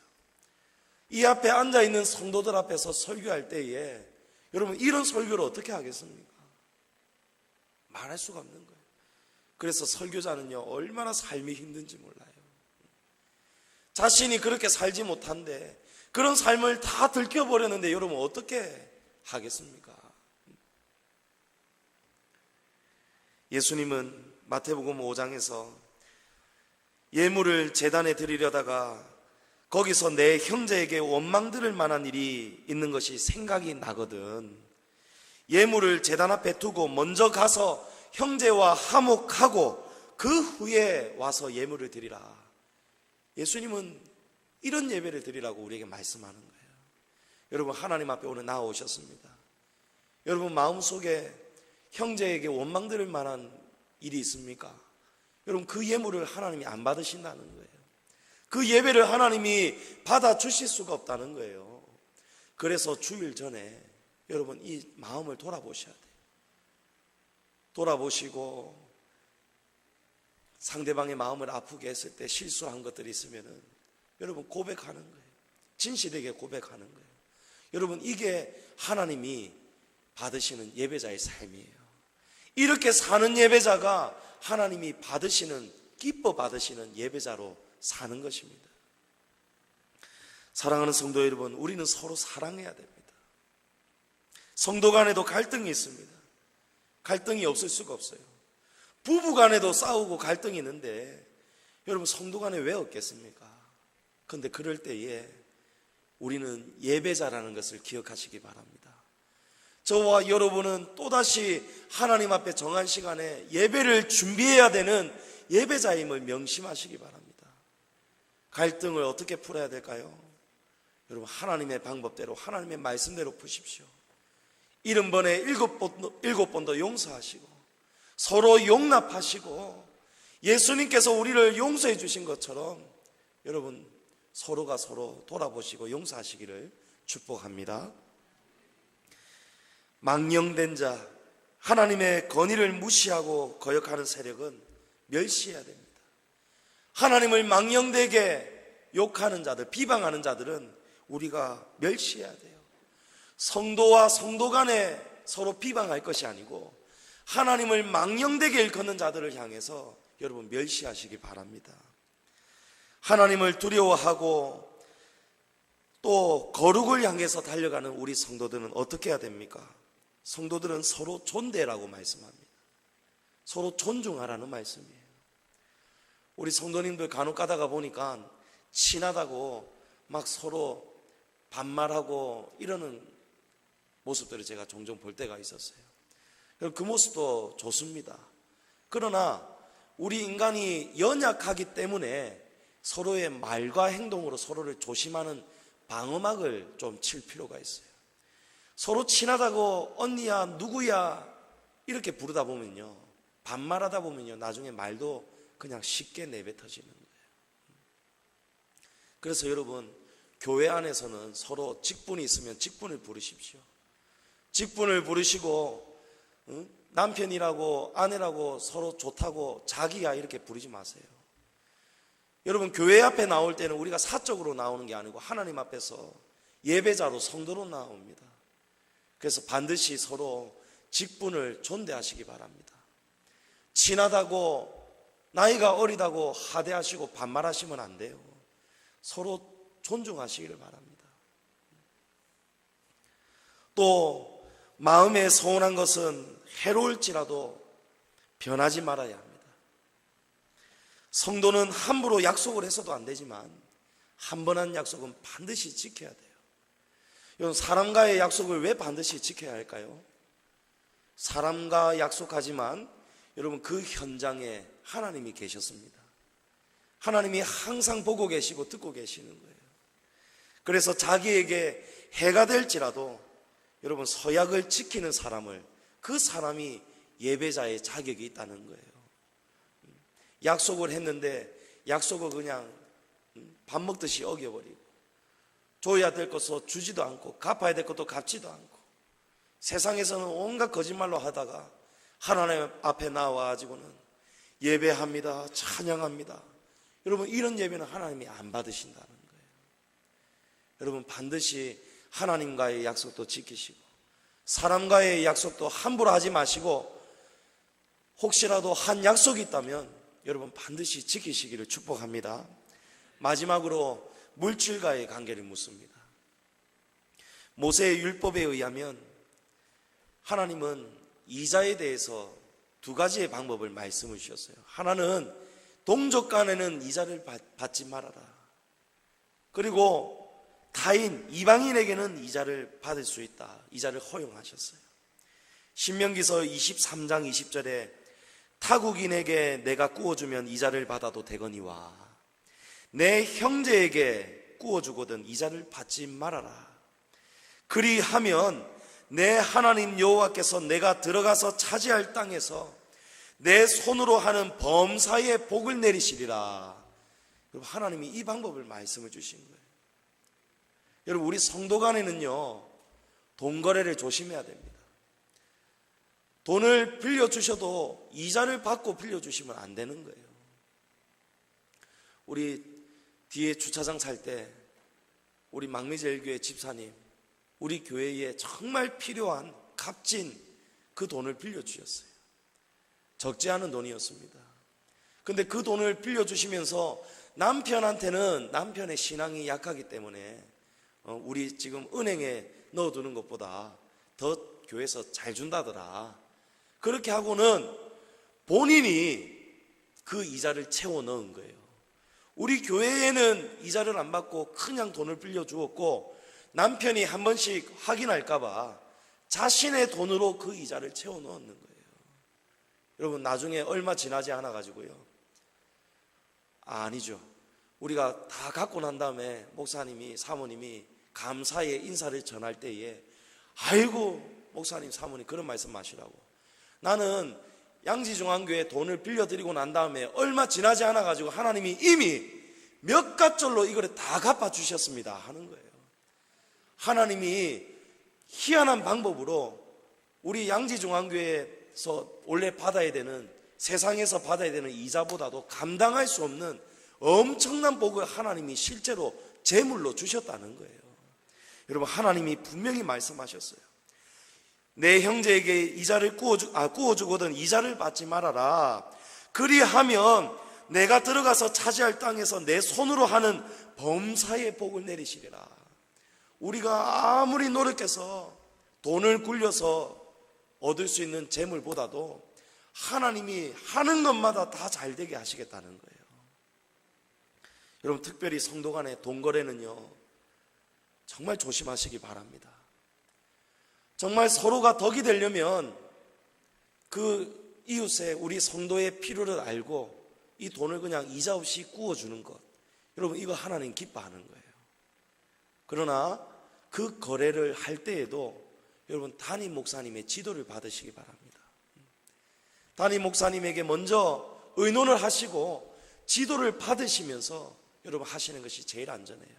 이 앞에 앉아있는 성도들 앞에서 설교할 때에 여러분, 이런 설교를 어떻게 하겠습니까? 말할 수가 없는 거예요. 그래서 설교자는요, 얼마나 삶이 힘든지 몰라요. 자신이 그렇게 살지 못한데 그런 삶을 다 들켜버렸는데 여러분, 어떻게 하겠습니까? 예수님은 마태복음 5장에서 예물을 제단에 드리려다가 거기서 내 형제에게 원망 들을 만한 일이 있는 것이 생각이 나거든. 예물을 제단 앞에 두고 먼저 가서 형제와 화목하고 그 후에 와서 예물을 드리라. 예수님은 이런 예배를 드리라고 우리에게 말씀하는 거예요. 여러분, 하나님 앞에 오늘 나오셨습니다. 여러분, 마음속에 형제에게 원망 들을 만한 일이 있습니까? 여러분, 그 예물을 하나님이 안 받으신다는 거예요. 그 예배를 하나님이 받아주실 수가 없다는 거예요. 그래서 주일 전에 여러분, 이 마음을 돌아보셔야 돼요. 돌아보시고 상대방의 마음을 아프게 했을 때 실수한 것들이 있으면은 여러분, 고백하는 거예요. 진실되게 고백하는 거예요. 여러분, 이게 하나님이 받으시는 예배자의 삶이에요. 이렇게 사는 예배자가 하나님이 받으시는, 기뻐 받으시는 예배자로 사는 것입니다. 사랑하는 성도 여러분, 우리는 서로 사랑해야 됩니다. 성도 간에도 갈등이 있습니다. 갈등이 없을 수가 없어요. 부부 간에도 싸우고 갈등이 있는데 여러분, 성도 간에 왜 없겠습니까? 그런데 그럴 때에 우리는 예배자라는 것을 기억하시기 바랍니다. 저와 여러분은 또다시 하나님 앞에 정한 시간에 예배를 준비해야 되는 예배자임을 명심하시기 바랍니다. 갈등을 어떻게 풀어야 될까요? 여러분, 하나님의 방법대로, 하나님의 말씀대로 푸십시오. 70번에 7번도 용서하시고 서로 용납하시고 예수님께서 우리를 용서해 주신 것처럼 여러분, 서로가 서로 돌아보시고 용서하시기를 축복합니다. 망령된 자, 하나님의 건의를 무시하고 거역하는 세력은 멸시해야 됩니다. 하나님을 망령되게 욕하는 자들, 비방하는 자들은 우리가 멸시해야 돼요. 성도와 성도 간에 서로 비방할 것이 아니고 하나님을 망령되게 일컫는 자들을 향해서 여러분, 멸시하시기 바랍니다. 하나님을 두려워하고 또 거룩을 향해서 달려가는 우리 성도들은 어떻게 해야 됩니까? 성도들은 서로 존대라고 말씀합니다. 서로 존중하라는 말씀이에요. 우리 성도님들 간혹 가다가 보니까 친하다고 막 서로 반말하고 이러는 모습들을 제가 종종 볼 때가 있었어요. 그 모습도 좋습니다. 그러나 우리 인간이 연약하기 때문에 서로의 말과 행동으로 서로를 조심하는 방어막을 좀 칠 필요가 있어요. 서로 친하다고 언니야 누구야 이렇게 부르다 보면요, 반말하다 보면요, 나중에 말도 그냥 쉽게 내뱉어지는 거예요. 그래서 여러분, 교회 안에서는 서로 직분이 있으면 직분을 부르십시오. 직분을 부르시고 남편이라고 아내라고 서로 좋다고 자기야 이렇게 부르지 마세요. 여러분, 교회 앞에 나올 때는 우리가 사적으로 나오는 게 아니고 하나님 앞에서 예배자로 성도로 나옵니다. 그래서 반드시 서로 직분을 존대하시기 바랍니다. 친하다고 나이가 어리다고 하대하시고 반말하시면 안 돼요. 서로 존중하시기를 바랍니다. 또 마음에 서운한 것은 해로울지라도 변하지 말아야 합니다. 성도는 함부로 약속을 해서도 안 되지만 한 번 한 약속은 반드시 지켜야 돼요. 여러분, 사람과의 약속을 왜 반드시 지켜야 할까요? 사람과 약속하지만 여러분, 그 현장에 하나님이 계셨습니다. 하나님이 항상 보고 계시고 듣고 계시는 거예요. 그래서 자기에게 해가 될지라도 여러분, 서약을 지키는 사람을, 그 사람이 예배자의 자격이 있다는 거예요. 약속을 했는데 약속을 그냥 밥 먹듯이 어겨버리고, 줘야 될 것도 주지도 않고 갚아야 될 것도 갚지도 않고, 세상에서는 온갖 거짓말로 하다가 하나님 앞에 나와가지고는 예배합니다, 찬양합니다. 여러분, 이런 예배는 하나님이 안 받으신다는 거예요. 여러분, 반드시 하나님과의 약속도 지키시고 사람과의 약속도 함부로 하지 마시고, 혹시라도 한 약속이 있다면 여러분 반드시 지키시기를 축복합니다. 마지막으로 물질과의 관계를 묻습니다. 모세의 율법에 의하면 하나님은 이자에 대해서 두 가지의 방법을 말씀을 주셨어요. 하나는 동족 간에는 이자를 받지 말아라. 그리고 타인, 이방인에게는 이자를 받을 수 있다. 이자를 허용하셨어요. 신명기서 23장 20절에 타국인에게 내가 꾸어주면 이자를 받아도 되거니와 내 형제에게 꾸어주거든 이자를 받지 말아라. 그리하면 내 하나님 여호와께서 내가 들어가서 차지할 땅에서 내 손으로 하는 범사에 복을 내리시리라. 하나님이 이 방법을 말씀을 주신 거예요. 여러분, 우리 성도 간에는요, 돈 거래를 조심해야 됩니다. 돈을 빌려주셔도 이자를 받고 빌려주시면 안 되는 거예요. 우리 뒤에 주차장 살 때 우리 망미제일교회 집사님, 우리 교회에 정말 필요한 값진 그 돈을 빌려주셨어요. 적지 않은 돈이었습니다. 근데 그 돈을 빌려주시면서 남편한테는 남편의 신앙이 약하기 때문에 우리 지금 은행에 넣어두는 것보다 더 교회에서 잘 준다더라. 그렇게 하고는 본인이 그 이자를 채워 넣은 거예요. 우리 교회에는 이자를 안 받고 그냥 돈을 빌려주었고, 남편이 한 번씩 확인할까봐 자신의 돈으로 그 이자를 채워 넣었는 거예요. 여러분, 나중에 얼마 지나지 않아가지고요, 아니죠, 우리가 다 갖고 난 다음에 목사님이, 사모님이 감사의 인사를 전할 때에, 아이고 목사님, 사모님 그런 말씀 마시라고, 나는 양지중앙교회 돈을 빌려드리고 난 다음에 얼마 지나지 않아가지고 하나님이 이미 몇 갓절로 이걸 다 갚아주셨습니다 하는 거예요. 하나님이 희한한 방법으로 우리 양지중앙교회에서 원래 받아야 되는, 세상에서 받아야 되는 이자보다도 감당할 수 없는 엄청난 복을 하나님이 실제로 제물로 주셨다는 거예요. 여러분, 하나님이 분명히 말씀하셨어요. 내 형제에게 이자를 꾸어주거든 이자를 받지 말아라. 그리하면 내가 들어가서 차지할 땅에서 내 손으로 하는 범사의 복을 내리시리라. 우리가 아무리 노력해서 돈을 굴려서 얻을 수 있는 재물보다도 하나님이 하는 것마다 다 잘되게 하시겠다는 거예요. 여러분, 특별히 성도 간의 돈 거래는요, 정말 조심하시기 바랍니다. 정말 서로가 덕이 되려면 그 이웃의, 우리 성도의 필요를 알고 이 돈을 그냥 이자 없이 꾸어주는 것, 여러분, 이거 하나님 기뻐하는 거예요. 그러나 그 거래를 할 때에도 여러분, 담임 목사님의 지도를 받으시기 바랍니다. 담임 목사님에게 먼저 의논을 하시고 지도를 받으시면서 여러분 하시는 것이 제일 안전해요.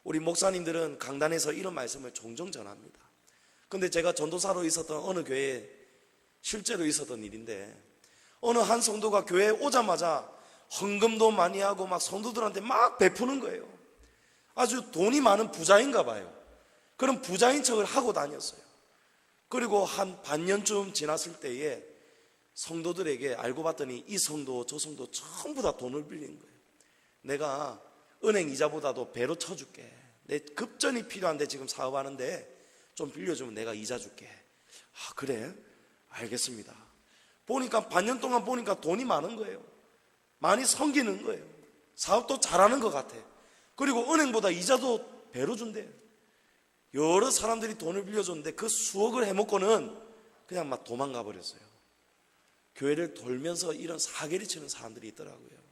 우리 목사님들은 강단에서 이런 말씀을 종종 전합니다. 근데 제가 전도사로 있었던 어느 교회에 실제로 있었던 일인데, 어느 한 성도가 교회에 오자마자 헌금도 많이 하고 막 성도들한테 막 베푸는 거예요. 아주 돈이 많은 부자인가 봐요. 그런 부자인 척을 하고 다녔어요. 그리고 한 반년쯤 지났을 때에 성도들에게 알고 봤더니 이 성도 저 성도 전부 다 돈을 빌린 거예요. 내가 은행 이자보다도 배로 쳐줄게. 내 급전이 필요한데 지금 사업하는데 좀 빌려주면 내가 이자 줄게. 아, 그래? 알겠습니다. 보니까 반년 동안 보니까 돈이 많은 거예요. 많이 섬기는 거예요. 사업도 잘하는 것 같아. 그리고 은행보다 이자도 배로 준대요. 여러 사람들이 돈을 빌려줬는데 그 수억을 해먹고는 그냥 막 도망가 버렸어요. 교회를 돌면서 이런 사기를 치는 사람들이 있더라고요.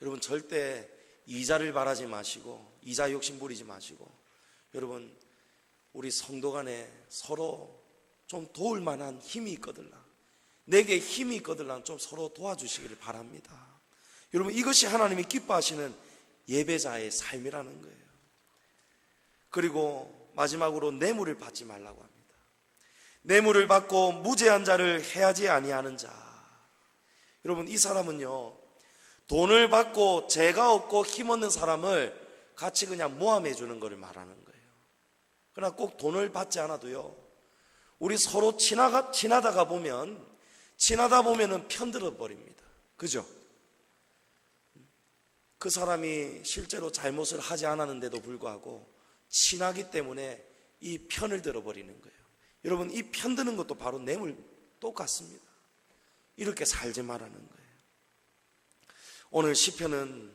여러분, 절대 이자를 바라지 마시고 이자 욕심 부리지 마시고, 여러분, 우리 성도 간에 서로 좀 도울 만한 힘이 있거들라, 내게 힘이 있거들라 좀 서로 도와주시기를 바랍니다. 여러분, 이것이 하나님이 기뻐하시는 예배자의 삶이라는 거예요. 그리고 마지막으로 뇌물을 받지 말라고 합니다. 뇌물을 받고 무죄한 자를 해하지 아니하는 자. 여러분, 이 사람은요, 돈을 받고 죄가 없고 힘없는 사람을 같이 그냥 모함해 주는 것을 말하는 거예요. 그러나 꼭 돈을 받지 않아도요, 우리 서로 지나다 보면은 편들어 버립니다. 그죠? 그 사람이 실제로 잘못을 하지 않았는데도 불구하고 친하기 때문에 이 편을 들어버리는 거예요. 여러분, 이 편드는 것도 바로 뇌물 똑같습니다. 이렇게 살지 말라는 거예요. 오늘 시편은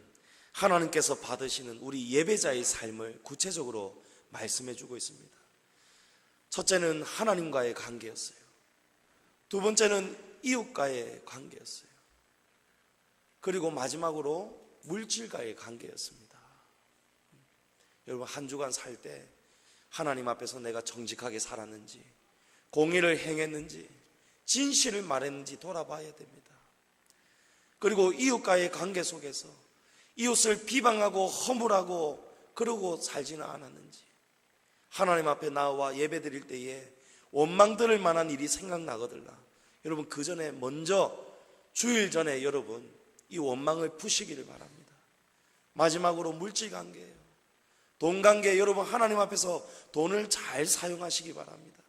하나님께서 받으시는 우리 예배자의 삶을 구체적으로 말씀해 주고 있습니다. 첫째는 하나님과의 관계였어요. 두 번째는 이웃과의 관계였어요. 그리고 마지막으로 물질과의 관계였습니다. 여러분, 한 주간 살 때 하나님 앞에서 내가 정직하게 살았는지, 공의를 행했는지, 진실을 말했는지 돌아봐야 됩니다. 그리고 이웃과의 관계 속에서 이웃을 비방하고 허물하고 그러고 살지는 않았는지, 하나님 앞에 나와 예배 드릴 때에 원망 들을 만한 일이 생각나거들라, 여러분, 그 전에 먼저 주일 전에 여러분 이 원망을 푸시기를 바랍니다. 마지막으로 물질 관계예요. 돈 관계, 여러분 하나님 앞에서 돈을 잘 사용하시기 바랍니다.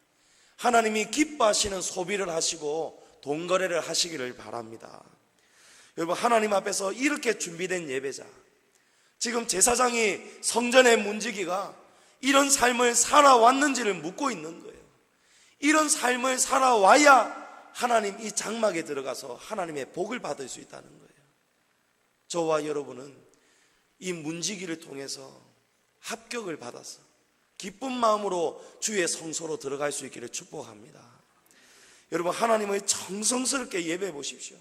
하나님이 기뻐하시는 소비를 하시고 돈 거래를 하시기를 바랍니다. 여러분, 하나님 앞에서 이렇게 준비된 예배자, 지금 제사장이 성전의 문지기가 이런 삶을 살아왔는지를 묻고 있는 거예요. 이런 삶을 살아와야 하나님 이 장막에 들어가서 하나님의 복을 받을 수 있다는 거예요. 저와 여러분은 이 문지기를 통해서 합격을 받아서 기쁜 마음으로 주의 성소로 들어갈 수 있기를 축복합니다. 여러분, 하나님을 정성스럽게 예배해 보십시오.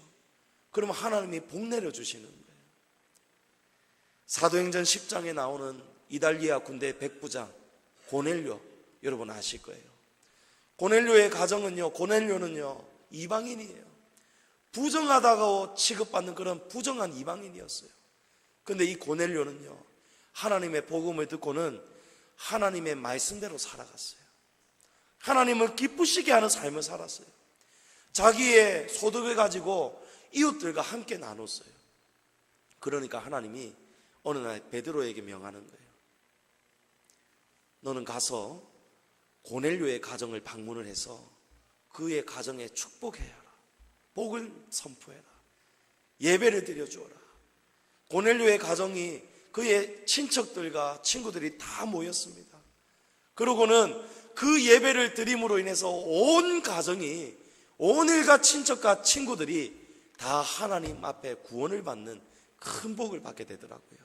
그러면 하나님이 복 내려주시는 거예요. 사도행전 10장에 나오는 이달리아 군대 백부장 고넬료, 여러분 아실 거예요. 고넬료의 가정은요, 고넬료는요 이방인이에요. 부정하다고 취급받는 그런 부정한 이방인이었어요. 근데 이 고넬료는요, 하나님의 복음을 듣고는 하나님의 말씀대로 살아갔어요. 하나님을 기쁘시게 하는 삶을 살았어요. 자기의 소득을 가지고 이웃들과 함께 나눴어요. 그러니까 하나님이 어느 날 베드로에게 명하는 거예요. 너는 가서 고넬료의 가정을 방문을 해서 그의 가정에 축복해라, 복을 선포해라, 예배를 드려주어라. 고넬료의 가정이 그의 친척들과 친구들이 다 모였습니다. 그러고는 그 예배를 드림으로 인해서 온 가정이, 온 일가 친척과 친구들이 다 하나님 앞에 구원을 받는 큰 복을 받게 되더라고요.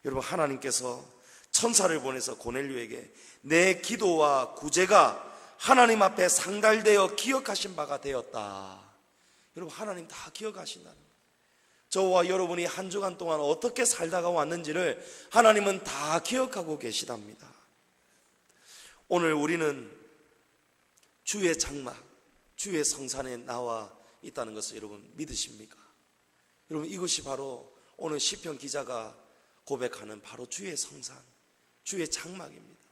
여러분, 하나님께서 천사를 보내서 고넬료에게 내 기도와 구제가 하나님 앞에 상달되어 기억하신 바가 되었다. 여러분, 하나님 다 기억하신다는 거예요. 저와 여러분이 한 주간 동안 어떻게 살다가 왔는지를 하나님은 다 기억하고 계시답니다. 오늘 우리는 주의 장막, 주의 성산에 나와 있다는 것을 여러분 믿으십니까? 여러분, 이것이 바로 오늘 시편 기자가 고백하는 바로 주의 성산, 주의 장막입니다.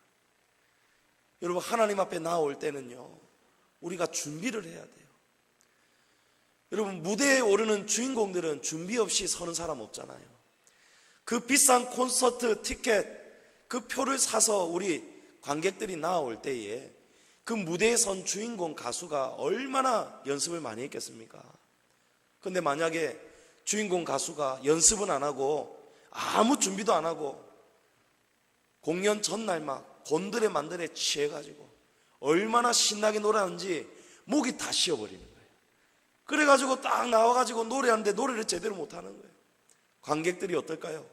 여러분, 하나님 앞에 나올 때는요, 우리가 준비를 해야 돼요. 여러분, 무대에 오르는 주인공들은 준비 없이 서는 사람 없잖아요. 그 비싼 콘서트 티켓, 그 표를 사서 우리 관객들이 나올 때에 그 무대에 선 주인공 가수가 얼마나 연습을 많이 했겠습니까? 그런데 만약에 주인공 가수가 연습은 안 하고 아무 준비도 안 하고 공연 전날 막 곤드레 만드레 취해가지고 얼마나 신나게 노래하는지 목이 다 쉬어버리는 거예요. 그래가지고 딱 나와가지고 노래하는데 노래를 제대로 못하는 거예요. 관객들이 어떨까요?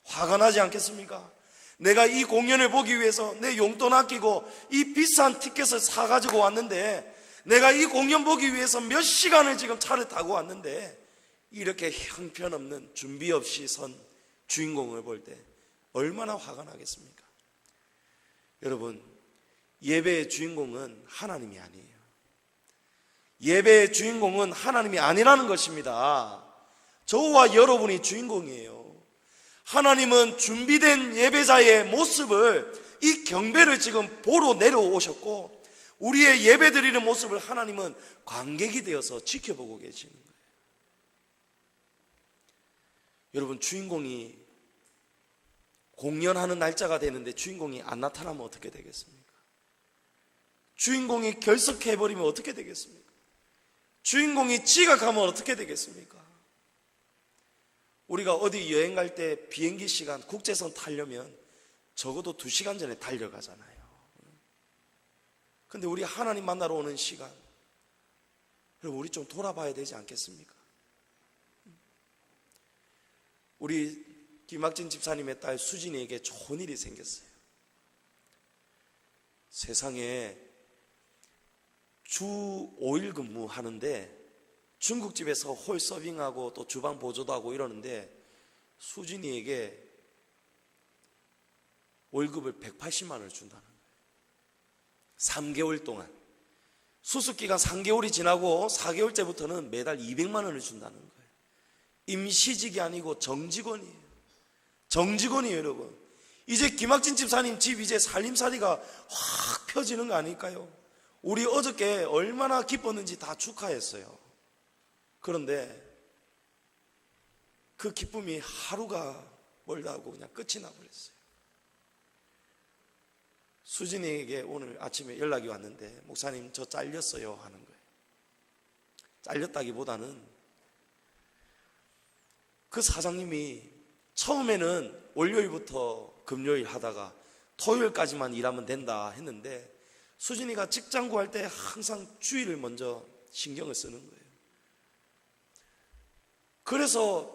화가 나지 않겠습니까? 내가 이 공연을 보기 위해서 내 용돈 아끼고 이 비싼 티켓을 사가지고 왔는데, 내가 이 공연 보기 위해서 몇 시간을 지금 차를 타고 왔는데 이렇게 형편없는 준비 없이 선 주인공을 볼 때 얼마나 화가 나겠습니까? 여러분, 예배의 주인공은 하나님이 아니에요. 예배의 주인공은 하나님이 아니라는 것입니다. 저와 여러분이 주인공이에요. 하나님은 준비된 예배자의 모습을, 이 경배를 지금 보러 내려오셨고, 우리의 예배 드리는 모습을 하나님은 관객이 되어서 지켜보고 계시는 거예요. 여러분, 주인공이 공연하는 날짜가 되는데 주인공이 안 나타나면 어떻게 되겠습니까? 주인공이 결석해버리면 어떻게 되겠습니까? 주인공이 지각하면 어떻게 되겠습니까? 우리가 어디 여행 갈 때 비행기 시간, 국제선 타려면 적어도 2시간 전에 달려가잖아요. 근데 우리 하나님 만나러 오는 시간, 그럼 우리 좀 돌아봐야 되지 않겠습니까? 우리 김학진 집사님의 딸 수진이에게 좋은 일이 생겼어요. 세상에 주 5일 근무하는데 중국집에서 홀 서빙하고 또 주방 보조도 하고 이러는데 수진이에게 월급을 180만 원을 준다는 거예요. 3개월 동안. 수습기간 3개월이 지나고 4개월째부터는 매달 200만 원을 준다는 거예요. 임시직이 아니고 정직원이에요. 정직원이에요, 여러분. 이제 김학진 집사님 집 이제 살림살이가 확 펴지는 거 아닐까요? 우리 어저께 얼마나 기뻤는지 다 축하했어요. 그런데 그 기쁨이 하루가 멀다 하고 그냥 끝이 나버렸어요. 수진이에게 오늘 아침에 연락이 왔는데, 목사님 저 잘렸어요 하는 거예요. 잘렸다기보다는 그 사장님이 처음에는 월요일부터 금요일 하다가 토요일까지만 일하면 된다 했는데, 수진이가 직장 구할 때 항상 주일을 먼저 신경을 쓰는 거예요. 그래서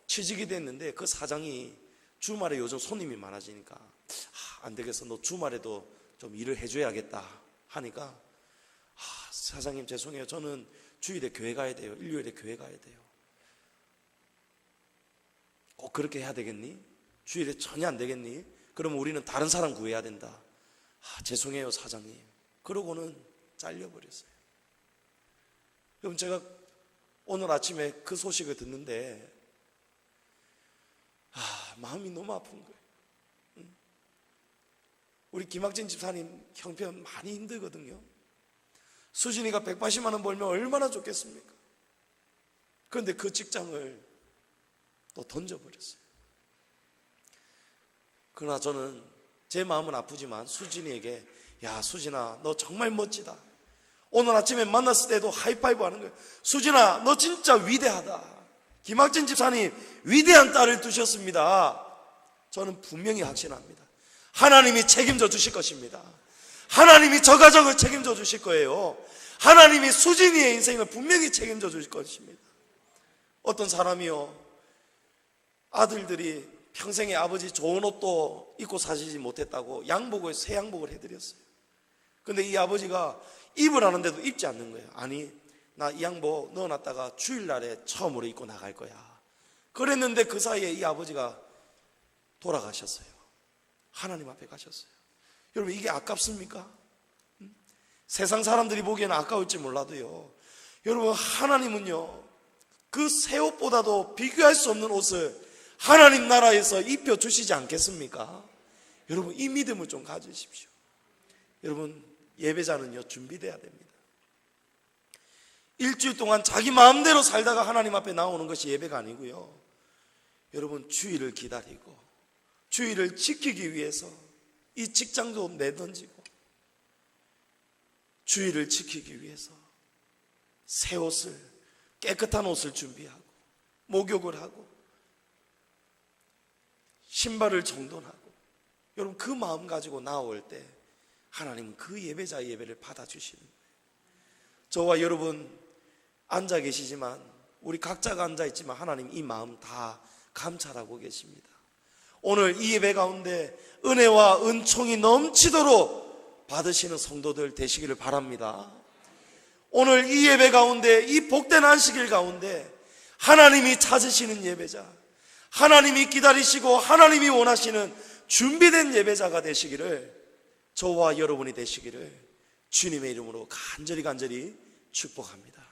취직이 됐는데 그 사장이 주말에 요즘 손님이 많아지니까 안 되겠어, 너 주말에도 좀 일을 해줘야겠다 하니까, 사장님 죄송해요, 저는 주일에 교회 가야 돼요, 일요일에 교회 가야 돼요. 꼭 그렇게 해야 되겠니? 주일에 전혀 안 되겠니? 그러면 우리는 다른 사람 구해야 된다. 죄송해요 사장님. 그러고는 잘려버렸어요. 여러분, 제가 오늘 아침에 그 소식을 듣는데 마음이 너무 아픈 거예요. 우리 김학진 집사님 형편 많이 힘들거든요. 수진이가 180만 원 벌면 얼마나 좋겠습니까? 그런데 그 직장을 또 던져버렸어요. 그러나 저는 제 마음은 아프지만 수진이에게, 야 수진아 너 정말 멋지다. 오늘 아침에 만났을 때도 하이파이브 하는 거예요. 수진아 너 진짜 위대하다. 김학진 집사님 위대한 딸을 두셨습니다. 저는 분명히 확신합니다. 하나님이 책임져 주실 것입니다. 하나님이 저 가정을 책임져 주실 거예요. 하나님이 수진이의 인생을 분명히 책임져 주실 것입니다. 어떤 사람이요, 아들들이 평생에 아버지 좋은 옷도 입고 사시지 못했다고 양복을, 새 양복을 해드렸어요. 근데 이 아버지가 입으라는데도 입지 않는 거예요. 아니 나 이 양복 넣어놨다가 주일날에 처음으로 입고 나갈 거야. 그랬는데 그 사이에 이 아버지가 돌아가셨어요. 하나님 앞에 가셨어요. 여러분, 이게 아깝습니까? 세상 사람들이 보기에는 아까울지 몰라도요, 여러분 하나님은요 그 새 옷보다도 비교할 수 없는 옷을 하나님 나라에서 입혀 주시지 않겠습니까? 여러분, 이 믿음을 좀 가지십시오. 여러분, 예배자는요, 준비돼야 됩니다. 일주일 동안 자기 마음대로 살다가 하나님 앞에 나오는 것이 예배가 아니고요, 여러분, 주일을 기다리고 주일을 지키기 위해서 이 직장도 내던지고 주일을 지키기 위해서 새 옷을, 깨끗한 옷을 준비하고 목욕을 하고 신발을 정돈하고, 여러분, 그 마음 가지고 나올 때 하나님은 그 예배자의 예배를 받아주시는 거예요. 저와 여러분 앉아 계시지만, 우리 각자가 앉아 있지만 하나님 이 마음 다 감찰하고 계십니다. 오늘 이 예배 가운데 은혜와 은총이 넘치도록 받으시는 성도들 되시기를 바랍니다. 오늘 이 예배 가운데, 이 복된 안식일 가운데 하나님이 찾으시는 예배자, 하나님이 기다리시고 하나님이 원하시는 준비된 예배자가 되시기를, 저와 여러분이 되시기를 주님의 이름으로 간절히 축복합니다.